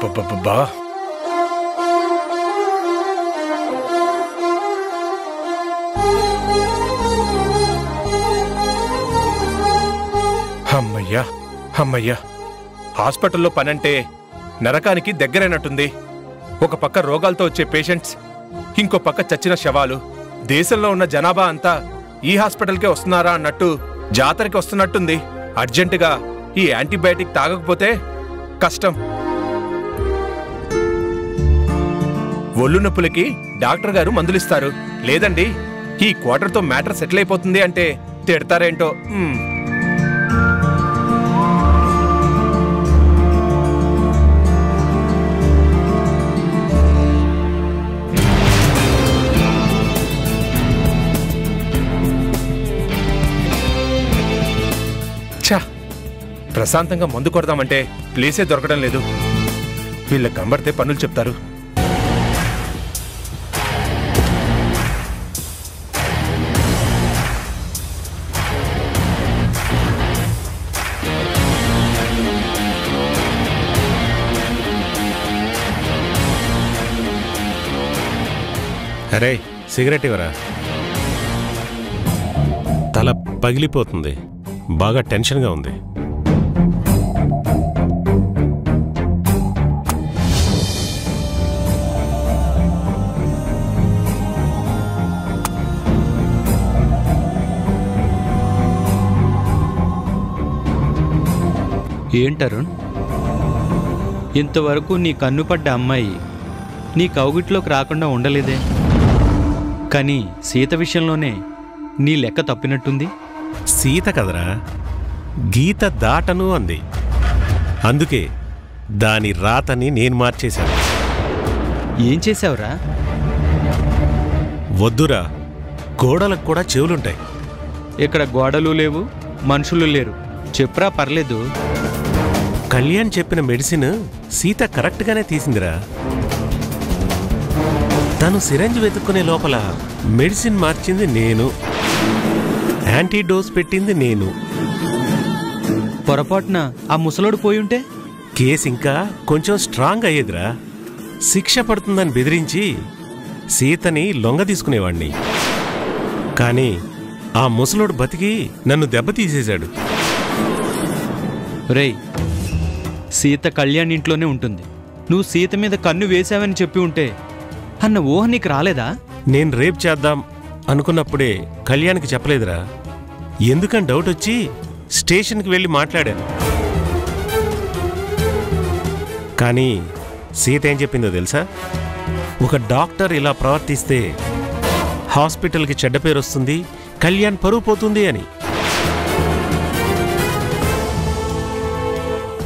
అబ్బబ్బబ్బబ్బా! అమ్మయ్యా అమ్మయ్యా! హాస్పిటల్లో పనంటే నరకానికి దగ్గరైనట్టుంది. ఒక పక్క రోగాలతో వచ్చే పేషెంట్స్, ఇంకో పక్క చచ్చిన శవాలు. దేశంలో ఉన్న జనాభా అంతా ఈ హాస్పిటల్కే వస్తున్నారా అన్నట్టు జాతరకి వస్తున్నట్టుంది. అర్జెంటుగా ఈ యాంటీబయాటిక్ తాగకపోతే కష్టం. ఒళ్ళు నొప్పులకి డాక్టర్ గారు మందులిస్తారు. లేదండి ఈ క్వార్టర్తో మ్యాటర్ సెటిల్ అయిపోతుంది అంటే తిడతారేంటో. ప్రశాంతంగా మందు కొడదామంటే ప్లేసే దొరకడం లేదు. వీళ్ళ కంబడితే పనులు చెప్తారు. అరే సిగరెట్ ఇవ్వరా. తల పగిలిపోతుంది, బాగా టెన్షన్గా ఉంది. ఏంటరుణ్, ఇంతవరకు నీ కన్నుపడ్డ అమ్మాయి నీ కౌగిట్లోకి రాకుండా ఉండలేదే, కానీ సీత విషయంలోనే నీ లెక్క తప్పినట్టుంది. సీత కదరా, గీత దాటను అంది. అందుకే దాని రాతని నేను మార్చేశాను. ఏం చేశావురా? వద్దురా, గోడలకు కూడా చెవులుంటాయి. ఇక్కడ గోడలు లేవు, మనుషులు లేరు. చెప్పురా, పర్లేదు. కళ్యాణ్ చెప్పిన మెడిసిన్ సీత కరెక్ట్గానే తీసిందిరా. తను సిరంజ్ వెతుక్కునే లోపల మెడిసిన్ మార్చింది నేను, యాంటీడోస్ పెట్టింది నేను. పొరపాటున ఆ ముసలోడు పోయుంటే కేసు ఇంకా కొంచెం స్ట్రాంగ్ అయ్యేదిరా. శిక్ష పడుతుందని బెదిరించి సీతని లొంగ తీసుకునేవాణ్ణి. కానీ ఆ ముసలోడు బతికి నన్ను దెబ్బతీసేశాడు. రేయ్, సీత కళ్యాణ్ ఇంట్లోనే ఉంటుంది. నువ్వు సీత మీద కన్ను వేశావని చెప్పి ఉంటే అన్న ఊహ నీకు రాలేదా? నేను రేప్ చేద్దాం అనుకున్నప్పుడే కళ్యాణ్కి చెప్పలేదురా. ఎందుకని డౌట్ వచ్చి స్టేషన్కి వెళ్ళి మాట్లాడాను. కానీ సీత ఏం చెప్పిందో తెలుసా? ఒక డాక్టర్ ఇలా ప్రవర్తిస్తే హాస్పిటల్కి చెడ్డ పేరు వస్తుంది, కళ్యాణ్ పరువు పోతుంది అని.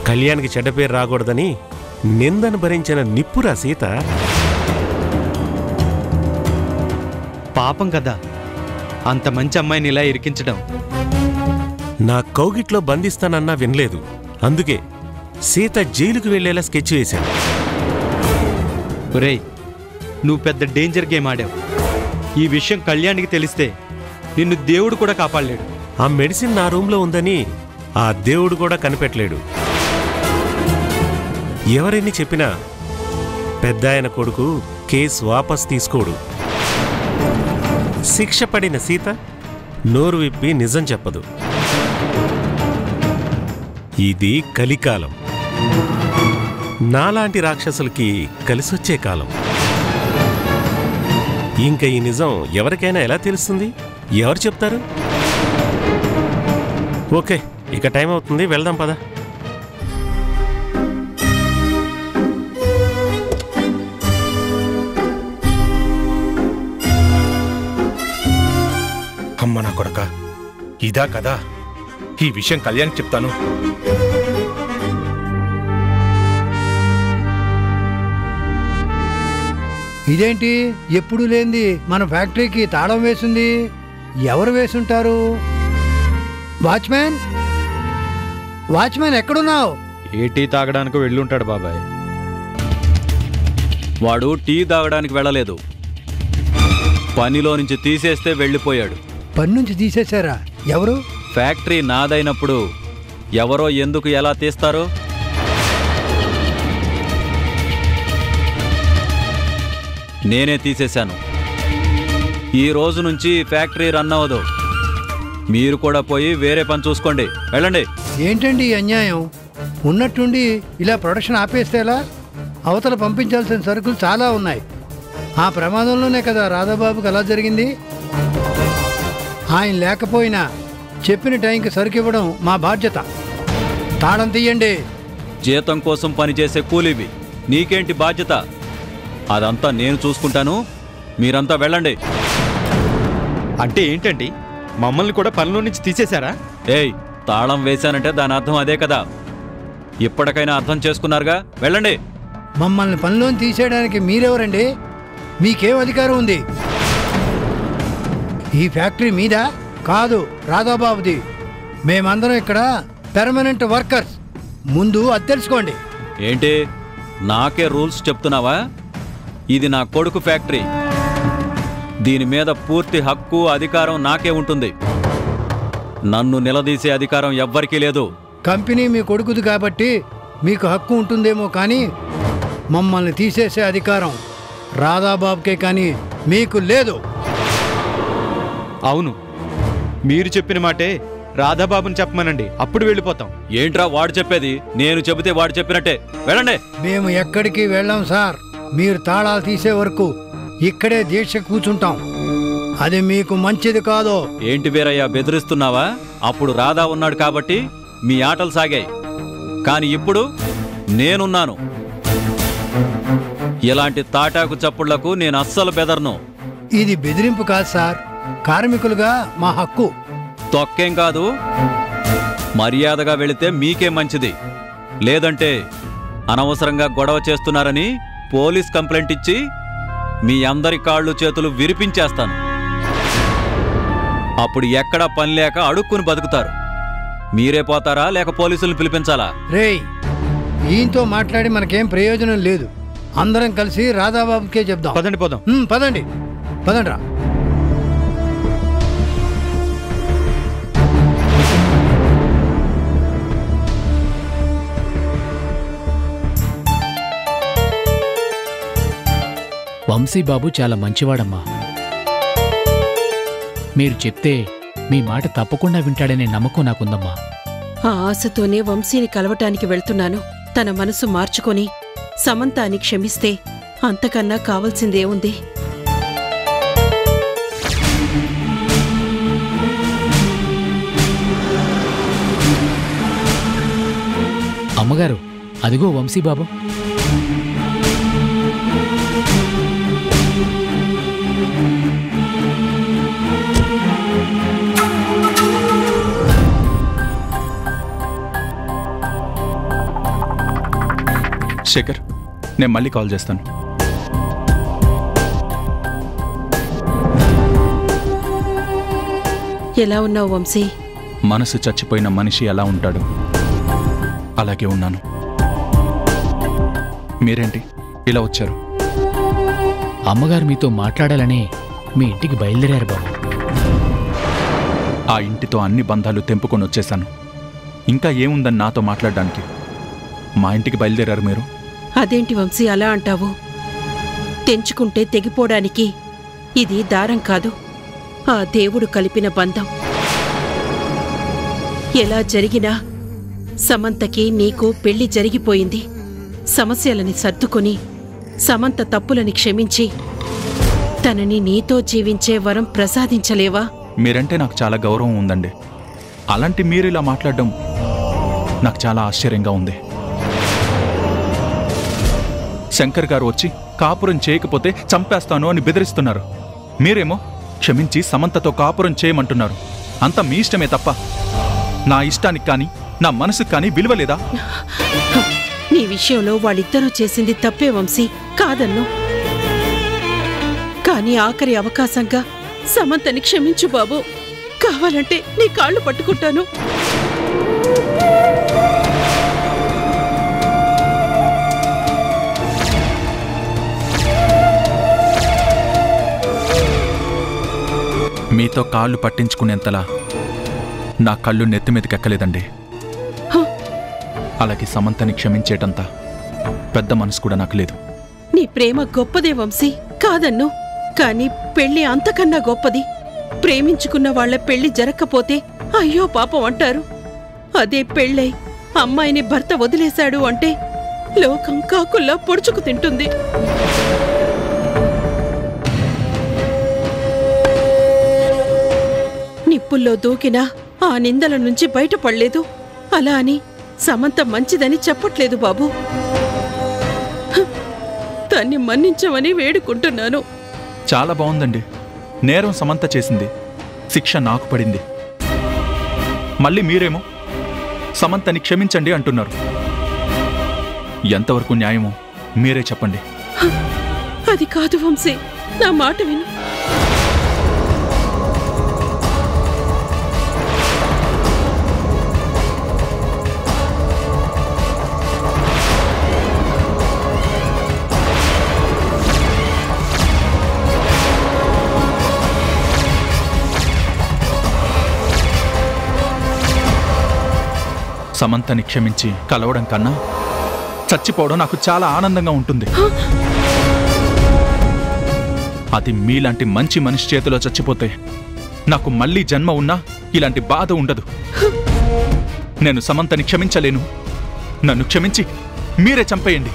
కళ్యాణ్కి చెడ్డ పేరు రాకూడదని నిందను భరించిన నిప్పురా సీత. పాపం కదా అంత మంచి అమ్మాయిని ఇలా ఇరికించడం. నా కౌగిట్లో బంధిస్తానన్నా వినలేదు. అందుకే సీత జైలుకు వెళ్లేలా స్కెచ్ వేశాను. ఒరేయ్, నువ్వు పెద్ద డేంజర్ గేమ్ ఆడావు. ఈ విషయం కళ్యాణ్కి తెలిస్తే నిన్ను దేవుడు కూడా కాపాడలేడు. ఆ మెడిసిన్ నా రూమ్లో ఉందని ఆ దేవుడు కూడా కనిపెట్టలేడు. ఎవరెన్ని చెప్పినా పెద్ద ఆయన కొడుకు కేసు వాపస్ తీసుకోడు. శిక్ష పడిన సీత నోరు విప్పి నిజం చెప్పదు. ఇది కలికాలం. నాలాంటి రాక్షసులకి కలిసొచ్చే కాలం. ఇంకా ఈ నిజం ఎవరికైనా ఎలా తెలుస్తుంది? ఎవరు చెప్తారు? ఓకే, ఇక టైం అవుతుంది, వెళ్దాం పద. అమ్మ నా కొడక, ఇదా కదా? ఈ విషయం కళ్యాణ్కి చెప్తాను. ఇదేంటి ఎప్పుడు లేంది మన ఫ్యాక్టరీకి తాళం వేసింది? ఎవరు వేసుంటారు? వాచ్మ్యాన్, వాచ్మ్యాన్ ఎక్కడున్నావు? ఏ టీ తాగడానికి వెళ్ళుంటాడు బాబాయ్. వాడు టీ తాగడానికి వెళ్ళలేదు, పనిలో నుంచి తీసేస్తే వెళ్ళిపోయాడు. పని నుంచి తీసేశారా? ఎవరు? ఫ్యాక్టరీ నాదైనప్పుడు ఎవరో ఎందుకు ఎలా తీస్తారో? నేనే తీసేశాను. ఈ రోజు నుంచి ఫ్యాక్టరీ రన్ అవ్వదు. మీరు కూడా పోయి వేరే పని చూసుకోండి. వెళ్ళండి. ఏంటండి ఈ అన్యాయం? ఉన్నట్టుండి ఇలా ప్రొడక్షన్ ఆపేస్తేలా? అవతల పంపించాల్సిన సరుకులు చాలా ఉన్నాయి. ఆ ప్రమాదంలోనే కదా రాధాబాబుకి అలా జరిగింది. ఆయన లేకపోయినా చెప్పిన టైంకి సరుకు ఇవ్వడం మా బాధ్యత. తాళం తీయండి. జీతం కోసం పనిచేసే కూలీవి, నీకేంటి బాధ్యత? అదంతా నేను చూసుకుంటాను. మీరంతా వెళ్ళండి. అంటే ఏంటండి, మమ్మల్ని కూడా పనిలో నుంచి తీసేశారా? ఏయ్, తాళం వేశానంటే దాని అర్థం అదే కదా. ఇప్పటికైనా అర్థం చేసుకున్నారుగా, వెళ్ళండి. మమ్మల్ని పనిలోని తీసేయడానికి మీరెవరండి? మీకేం అధికారం ఉంది? ఈ ఫ్యాక్టరీ మీదా? కాదు, రాధాబాబుది. మేమందరం ఇక్కడ పెర్మనెంట్ వర్కర్స్. ముందు అది తెలుసుకోండి. ఏంటి, నాకే రూల్స్ చెప్తున్నావా? ఇది నా కొడుకు ఫ్యాక్టరీ. దీని మీద పూర్తి హక్కు, అధికారం నాకే ఉంటుంది. నన్ను నిలదీసే అధికారం ఎవ్వరికీ లేదు. కంపెనీ మీ కొడుకుది కాబట్టి మీకు హక్కు ఉంటుందేమో, కానీ మమ్మల్ని తీసేసే అధికారం రాధాబాబుకే కానీ మీకు లేదు. అవును, మీరు చెప్పిన మాటే రాధాబాబుని చెప్పమనండి, అప్పుడు వెళ్ళిపోతాం. ఏంట్రా వాడు చెప్పేది? నేను చెబితే వాడు చెప్పినట్టే. వెళ్ళండి. మేము ఎక్కడికి వెళ్ళాం సార్. మీరు తాళాలు తీసే వరకు ఇక్కడే దీక్ష కూర్చుంటాం. అది మీకు మంచిది కాదు. ఏంటి వీరయ్య, బెదిరిస్తున్నావా? అప్పుడు రాధా ఉన్నాడు కాబట్టి మీ ఆటలు సాగాయి. కాని ఇప్పుడు నేనున్నాను. ఇలాంటి తాటాకు చప్పుళ్లకు నేను అస్సలు బెదర్ను. ఇది బెదిరింపు కాదు సార్, కార్మికులుగా మా హక్కు. తొక్కేం కాదు. మర్యాదగా వెళితే మీకే మంచిది. లేదంటే అనవసరంగా గొడవ చేస్తున్నారని పోలీస్ కంప్లైంట్ ఇచ్చి మీ అందరి కాళ్ళు చేతులు విరిపించేస్తాను. అప్పుడు ఎక్కడా పని లేక అడుక్కుని బతుకుతారు. మీరే పోతారా లేక పోలీసులను పిలిపించాలా? రేయ్, ఈయంతో మాట్లాడి మనకేం ప్రయోజనం లేదు. అందరం కలిసి రాధాబాబుకే చెప్దాం. పదండి, పోదాం. పదండి, పదండి రా. వంశీబాబు చాలా మంచివాడమ్మా. మీరు చెప్తే మీ మాట తప్పకుండా వింటాడనే నమ్మకం నాకుందమ్మా. ఆ ఆశతోనే వంశీని కలవటానికి వెళ్తున్నాను. తన మనసు మార్చుకొని సమంతాని క్షమిస్తే అంతకన్నా కావలసిందేముంది? అమ్మగారు, అదిగో వంశీబాబు. శేఖర్, నేను మళ్ళీ కాల్ చేస్తాను. ఎలా ఉన్నావు వంశీ? మనసు చచ్చిపోయిన మనిషి ఎలా ఉంటాడు అలాగే ఉన్నాను. మీరేంటి ఇలా వచ్చారు? అమ్మగారు మీతో మాట్లాడాలని మీ ఇంటికి బయలుదేరారు బాబు. ఆ ఇంటితో అన్ని బంధాలు తెంపుకొని వచ్చేశాను. ఇంకా ఏముందని నాతో మాట్లాడడానికి? మా ఇంటికి బయలుదేరారు మీరు. అదేంటి వంశీ అలా అంటావు? తెంచుకుంటే తెగిపోవడానికి ఇది దారం కాదు, ఆ దేవుడు కలిపిన బంధం. ఎలా జరిగినా సమంతకి నీకు పెళ్లి జరిగిపోయింది. సమస్యలని సర్దుకొని సమంత తప్పులని క్షమించి తనని నీతో జీవించే వరం ప్రసాదించలేవా? మీరంటే నాకు చాలా గౌరవం ఉందండి. అలాంటి మీరు ఇలా మాట్లాడడం నాకు చాలా ఆశ్చర్యంగా ఉంది. శంకర్ గారు వచ్చి కాపురం చేయకపోతే చంపేస్తాను అని బెదిరిస్తున్నారు. మీరేమో క్షమించి సమంతతో కాపురం చేయమంటున్నారు. అంతా మీ ఇష్టమే తప్ప నా ఇష్టానికి కానీ నా మనసుకు కానీ విలువలేదా? నీ విషయంలో వాళ్ళిద్దరూ చేసింది తప్పే వంశీ, కాదన్ను. కానీ ఆఖరి అవకాశంగా సమంతని క్షమించు బాబు. కావాలంటే నీ కాళ్ళు పట్టుకుంటాను. మీతో కాళ్ళు పట్టించుకునేంతలా నా కళ్ళు నెత్తిమీదకెక్కలేదండి. అలాగే సమంతని క్షమించేటంత పెద్ద మనసు కూడా నాకు లేదు. నీ ప్రేమ గొప్పదే వంశీ, కాదన్ను. కాని పెళ్లి అంతకన్నా గొప్పది. ప్రేమించుకున్న వాళ్ల పెళ్లి జరక్కపోతే అయ్యో పాపం అంటారు. అదే పెళ్ళై అమ్మాయిని భర్త వదిలేశాడు అంటే లోకం కాకుల్లా పొడుచుకు తింటుంది. నిప్పుల్లో దూకినా ఆ నిందల నుంచి బయటపడలేదు. అలా అని సమంత మంచిదని చెప్పట్లేదు బాబు. దాన్ని మన్నించమని వేడుకుంటున్నాను. చాలా బాగుందండి. నేరం సమంత చేసింది, శిక్ష నాకు పడింది. మళ్ళీ మీరేమో సమంతని క్షమించండి అంటున్నారు. ఎంతవరకు న్యాయమో మీరే చెప్పండి. అది కాదు వంశీ, నా మాట విను. సమంతని క్షమించి కలవడం కన్నా చచ్చిపోవడం నాకు చాలా ఆనందంగా ఉంటుంది. అది మీలాంటి మంచి మనిషి చేతిలో చచ్చిపోతే నాకు మళ్ళీ జన్మ ఉన్నా ఇలాంటి బాధ ఉండదు. నేను సమంతని క్షమించలేను. నన్ను క్షమించి మీరే చంపేయండి.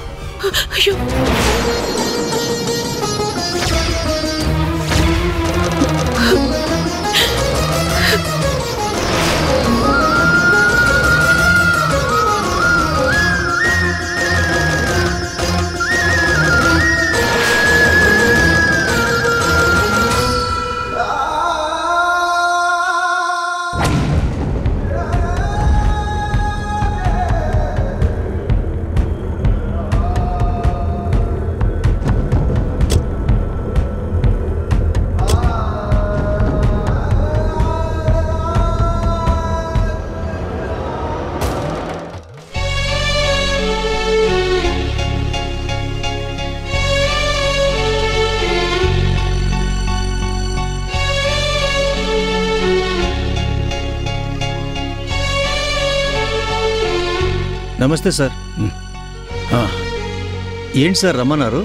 నమస్తే సార్. ఏంటి సార్ రమ్మన్నారు?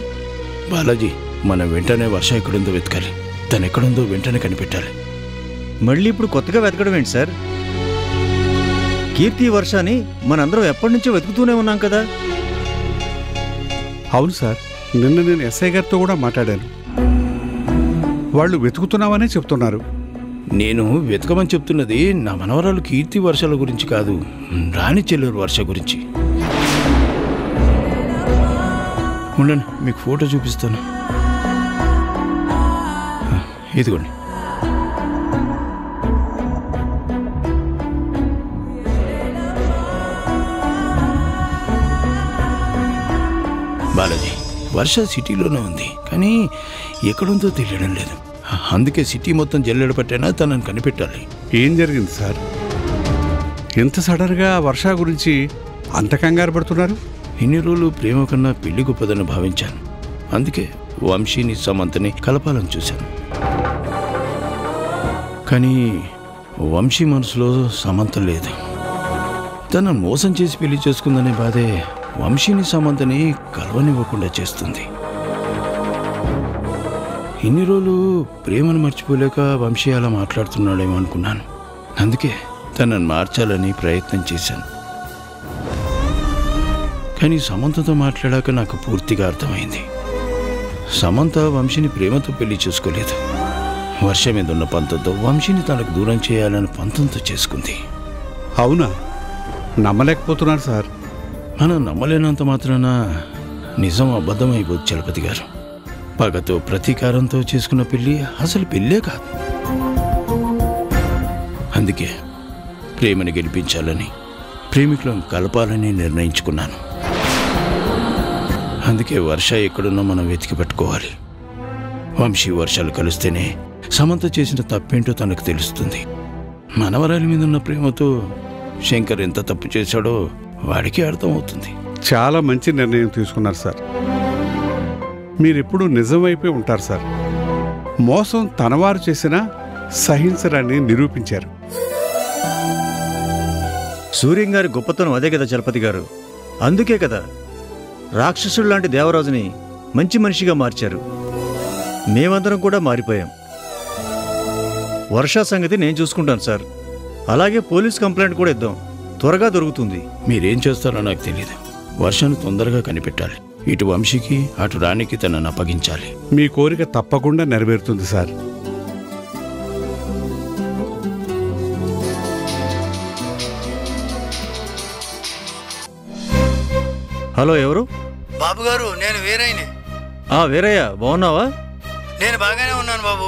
బాలాజీ, మనం వెంటనే వర్ష ఎక్కడుందో వెతకాలి. తను ఎక్కడుందో వెంటనే కనిపెట్టాలి. మళ్ళీ ఇప్పుడు కొత్తగా వెతకడం ఏంటి సార్? కీర్తి వర్షాని మనందరం ఎప్పటి నుంచో వెతుకుతూనే ఉన్నాం కదా. అవును సార్, నిన్న నేను ఎస్ఐ గారితో కూడా మాట్లాడాను. వాళ్ళు వెతుకుతున్నామనే చెప్తున్నారు. నేను వెతకమని చెప్తున్నది నా మనవరాలు కీర్తి వర్షాల గురించి కాదు, రాణి చెల్లూరు వర్ష గురించి. ఉండండి, మీకు ఫోటో చూపిస్తాను. ఇదిగోండి. బాలాజీ, వర్ష సిటీలోనే ఉంది, కానీ ఎక్కడుందో తెలియడం లేదు. అందుకే సిటీ మొత్తం జల్లెడ పట్టైనా తనని కనిపెట్టాలి. ఏం జరిగింది సార్? ఎంత సడన్గా వర్ష గురించి అంత కంగారు పడుతున్నారు? ఇన్ని రోజులు ప్రేమ కన్నా పెళ్లి గొప్పదని భావించాను. అందుకే వంశీని సమంతని కలపాలని చూశాను. కానీ వంశీ మనసులో సమంత లేదు. తనను మోసం చేసి పెళ్లి చేసుకుందనే బాధే వంశీని సమంతని కలవనివ్వకుండా చేస్తుంది. ఇన్ని రోజులు ప్రేమను మర్చిపోలేక వంశీ అలా మాట్లాడుతున్నాడేమో అనుకున్నాను. అందుకే తనను మార్చాలని ప్రయత్నం చేశాను. కానీ సమంతతో మాట్లాడాక నాకు పూర్తిగా అర్థమైంది. సమంత వంశీని ప్రేమతో పెళ్లి చేసుకోలేదు. వర్ష మీద ఉన్న పంతంతో వంశీని తనకు దూరం చేయాలని పంతంతో చేసుకుంది. అవునా? నమ్మలేకపోతున్నారు సార్. మనం నమ్మలేనంత మాత్రాన నిజం అబద్ధం అయిపోద్ది చలపతి గారు. పగతో ప్రతీకారంతో చేసుకున్న పెళ్లి అసలు పెళ్ళే కాదు. అందుకే ప్రేమని గెలిపించాలని, ప్రేమికులను కలపాలని నిర్ణయించుకున్నాను. అందుకే వర్ష ఎక్కడున్నా మనం వెతికి పట్టుకోవాలి. వంశీ వర్షాలు కలిస్తేనే సమంత చేసిన తప్పేంటో తనకు తెలుస్తుంది. మనవరాలి మీద ఉన్న ప్రేమతో శంకర్ ఎంత తప్పు చేశాడో వాడికి అర్థమవుతుంది. చాలా మంచి నిర్ణయం తీసుకున్నారు సార్. మీరెప్పుడు నిజమైపోయి ఉంటారు సార్. మోసం తనవారు చేసినా సహించరాన్ని నిరూపించారు. సూర్యం గారి గొప్పతనం అదే కదా చలపతి గారు. అందుకే కదా రాక్షసుడు లాంటి దేవరాజుని మంచి మనిషిగా మార్చారు. మేమందరం కూడా మారిపోయాం. వర్ష సంగతి నేను చూసుకుంటాను సార్. అలాగే పోలీస్ కంప్లైంట్ కూడా ఇద్దాం, త్వరగా దొరుకుతుంది. మీరేం చేస్తారో నాకు తెలియదు. వర్షాన్ని తొందరగా కనిపెట్టాలి. ఇటు వంశీకి అటు రాణికి తనను అప్పగించాలి. మీ కోరిక తప్పకుండా నెరవేరుతుంది సార్. హలో, ఎవరు? బాబు గారు, నేను వీరయ్యని. వీరయ్య, బాగున్నావా? నేను బాగానే ఉన్నాను బాబు.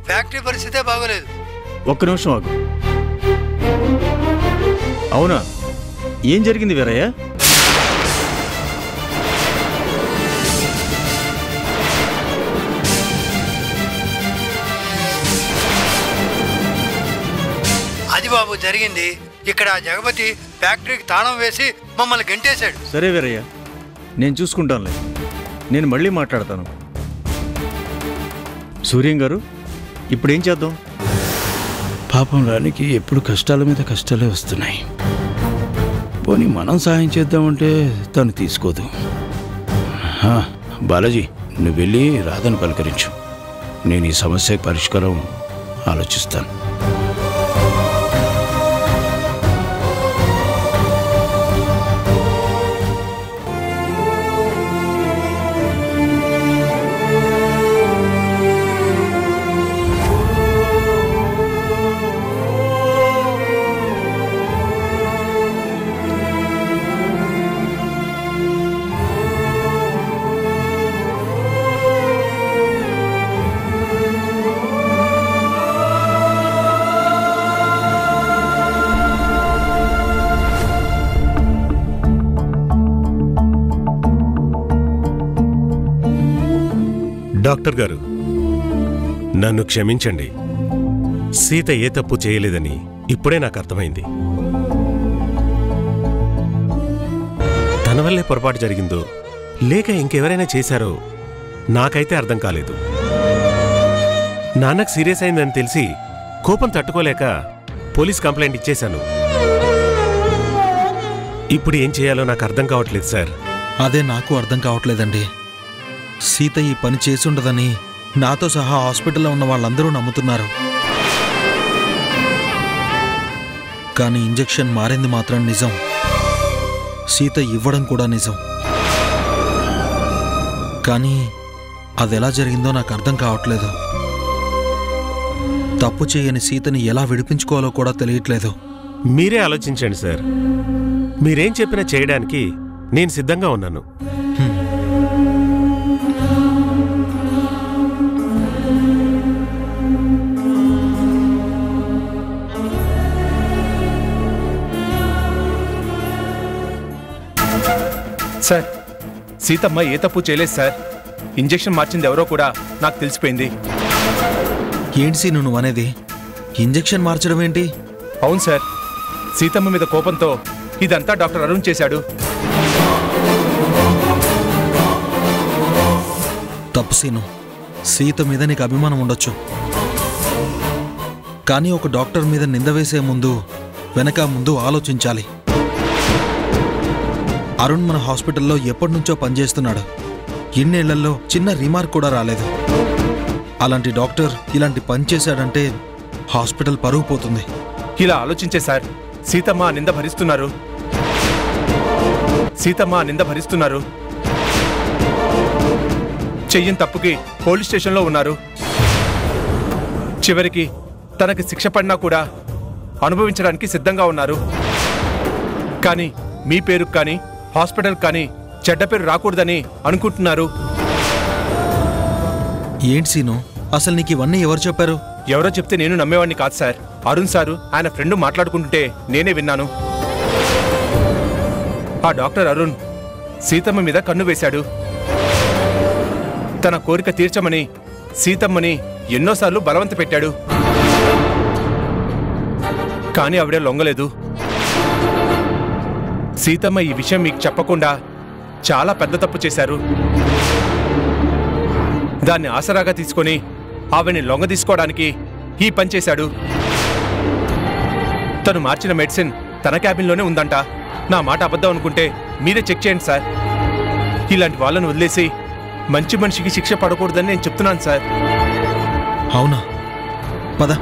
ఫ్యాక్టరీ పరిస్థితే బాగోలేదు. ఒక్క నిమిషం ఆగు. అవునా, ఏం జరిగింది వీరయ్య? అది బాబు జరిగింది. ఇక్కడ జగపతి ఫ్యాక్టరీకి తాళం వేసి మమ్మల్ని గెంటేశాడు. సరే వీరయ్య, నేను చూసుకుంటానులే. నేను మళ్ళీ మాట్లాడతాను. సూర్యం గారు, ఇప్పుడేం చేద్దాం? పాపం రాణికి ఎప్పుడు కష్టాల మీద కష్టాలే వస్తున్నాయి. పోనీ మనం సాయం చేద్దామంటే తను తీసుకోదు. బాలాజీ, నువ్వు వెళ్ళి రాధను పలకరించు. నేను ఈ సమస్యకి పరిష్కారం ఆలోచిస్తాను. డాక్టర్ గారు, నన్ను క్షమించండి. సీత ఏ తప్పు చేయలేదని ఇప్పుడే నాకు అర్థమైంది. తన వల్లే పొరపాటు జరిగిందో లేక ఇంకెవరైనా చేశారో నాకైతే అర్థం కాలేదు. నాన్నకు సీరియస్ అయిందని తెలిసి కోపం తట్టుకోలేక పోలీస్ కంప్లైంట్ ఇచ్చేశాను. ఇప్పుడు ఏం చేయాలో నాకు అర్థం కావట్లేదు సార్. అదే నాకు అర్థం కావట్లేదండి. సీత ఈ పని చేసుండదని నాతో సహా హాస్పిటల్లో ఉన్న వాళ్ళందరూ నమ్ముతున్నారు. కానీ ఇంజెక్షన్ మారింది మాత్రం నిజం. సీత ఇవ్వడం కూడా నిజం. కానీ అదెలా జరిగిందో నాకు అర్థం కావట్లేదు. తప్పు చేయని సీతని ఎలా విడిపించుకోవాలో కూడా తెలియట్లేదు. మీరే ఆలోచించండి సార్. మీరేం చెప్పినా చేయడానికి నేను సిద్ధంగా ఉన్నాను. సార్, సీతమ్మ ఏ తప్పు చేయలేదు సార్. ఇంజెక్షన్ మార్చింది ఎవరో కూడా నాకు తెలిసిపోయింది. ఏంటి సీను నువ్వు అనేది? ఇంజెక్షన్ మార్చడం ఏంటి? అవును సార్, సీతమ్మ మీద కోపంతో ఇదంతా డాక్టర్ అరుణ్ చేశాడు. తప్పు సీను. సీత మీద నీకు అభిమానం ఉండొచ్చు, కానీ ఒక డాక్టర్ మీద నింద వేసే ముందు వెనక ముందు ఆలోచించాలి. అరుణ్ మన హాస్పిటల్లో ఎప్పటినుంచో పనిచేస్తున్నాడు. ఇన్నేళ్లలో చిన్న రిమార్క్ కూడా రాలేదు. అలాంటి డాక్టర్ ఇలాంటి పని చేశాడంటే హాస్పిటల్ పరువు పోతుంది. ఇలా ఆలోచించే సార్, సీతమ్మ నింద భరిస్తున్నారు. సీతమ్మ నింద భరిస్తున్నారు. చెయ్యని తప్పుకి పోలీస్ స్టేషన్లో ఉన్నారు. చివరికి తనకి శిక్ష పడినా కూడా అనుభవించడానికి సిద్ధంగా ఉన్నారు. కానీ మీ పేరుకు కానీ హాస్పిటల్ కానీ చెడ్డ పేరు రాకూడదని అనుకుంటున్నారు. ఏంటి సీను, అసలు నీకు ఇవన్నీ ఎవరు చెప్పారు? ఎవరో చెప్తే నేను నమ్మేవాడిని కాదు సార్. అరుణ్ సారు ఆయన ఫ్రెండ్ మాట్లాడుకుంటుంటే నేనే విన్నాను. ఆ డాక్టర్ అరుణ్ సీతమ్మ మీద కన్ను వేశాడు. తన కోరిక తీర్చమని సీతమ్మని ఎన్నోసార్లు బలవంత పెట్టాడు. కానీ ఆవిడ లొంగలేదు. సీతమ్మ ఈ విషయం మీకు చెప్పకుండా చాలా పెద్ద తప్పు చేశారు. దాన్ని ఆసరాగా తీసుకొని ఆవిడ్ని లొంగ తీసుకోవడానికి ఈ పని చేశాడు. తను మార్చిన మెడిసిన్ తన క్యాబిన్లోనే ఉందంట. నా మాట అబద్ధం అనుకుంటే మీరే చెక్ చేయండి సార్. ఇలాంటి వాళ్ళను వదిలేసి మంచి మనిషికి శిక్ష పడకూడదని నేను చెప్తున్నాను సార్. అవునా? పద.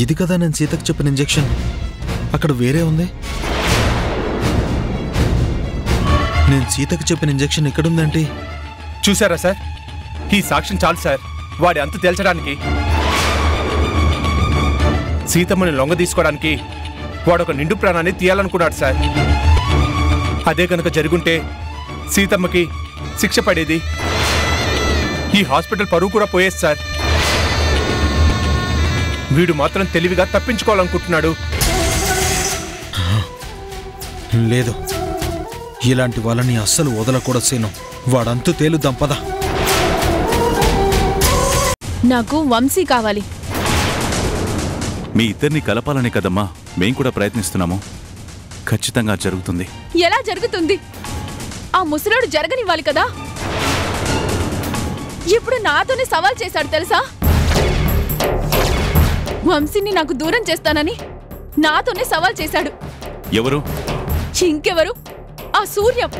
ఇది కదా నేను సీతకు చెప్పిన ఇంజెక్షన్. అక్కడ వేరే ఉంది. నేను సీతకు చెప్పిన ఇంజెక్షన్ ఇక్కడుందేంటి? చూసారా సార్, ఈ సాక్ష్యం చాలు సార్ వాడి అంతు తేల్చడానికి. సీతమ్మని లొంగ తీసుకోవడానికి వాడొక నిండు ప్రాణాన్ని తీయాలనుకున్నాడు సార్. అదే కనుక జరుగుంటే సీతమ్మకి శిక్ష పడేది, ఈ హాస్పిటల్ పరువు కూడా పోయేది సార్. వీడు మాత్రం తెలివిగా తప్పించుకోవాలనుకుంటున్నాడు. లేదు, ఇలాంటి వాళ్ళని అస్సలు వదలకూడదు సీను. వాడంతు తేలుద్దాం పద. నాకు వంశీ కావాలి. మీ ఇద్దరిని కలపాలనే కదమ్మా మేం కూడా ప్రయత్నిస్తున్నాము. ఖచ్చితంగా జరుగుతుంది. ఎలా జరుగుతుంది? ఆ ముసలోడు జరగనివ్వాలి కదా. ఇప్పుడు నాతోనే సవాల్ చేశాడు తెలుసా? వంశీని నాకు దూరం చేస్తానని నాతోనే సవాల్ చేశాడు. ఎవరు? ఇంకెవరు? ఆ సూర్యం.